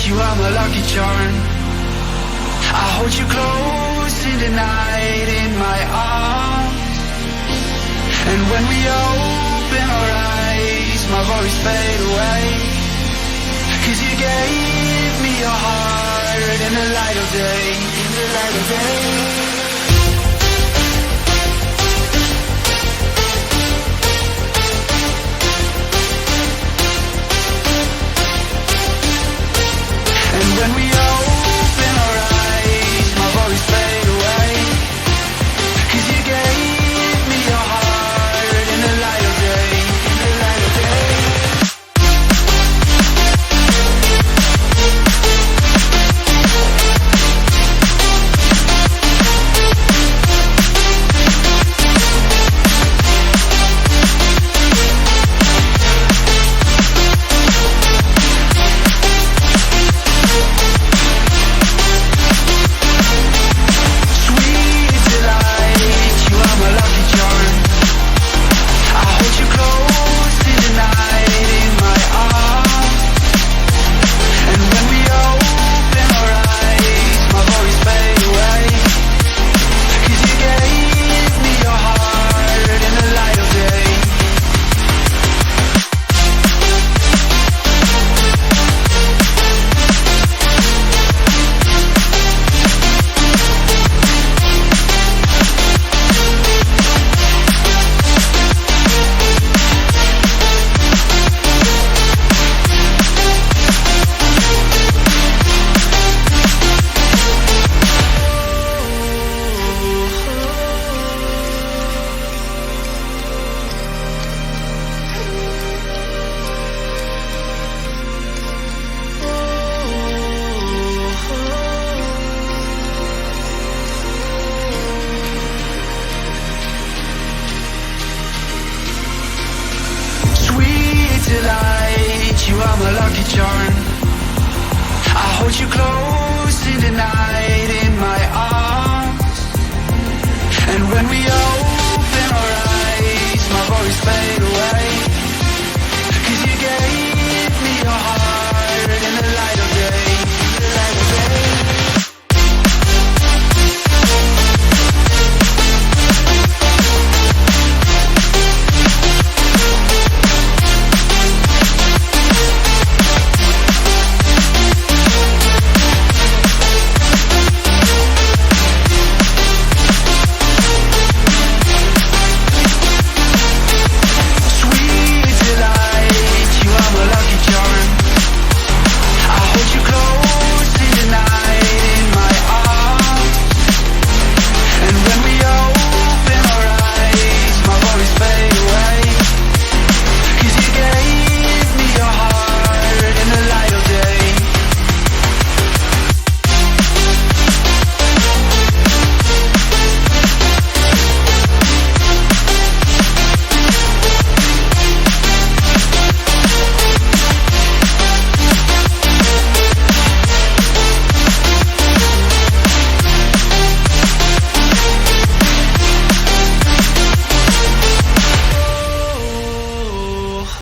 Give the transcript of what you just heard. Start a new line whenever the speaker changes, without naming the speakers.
you are my lucky charm. I hold you close in the night in my arms. And when we open our eyes, my worries fade away. 'Cause you gave me your heart in the light of day, in the light of day. And when we open our eyes, my worries fade away. 'Cause you gave me your heart in the light of day, in the light of day. Delight, you are my lucky charm. I hold you close in the night in my arms.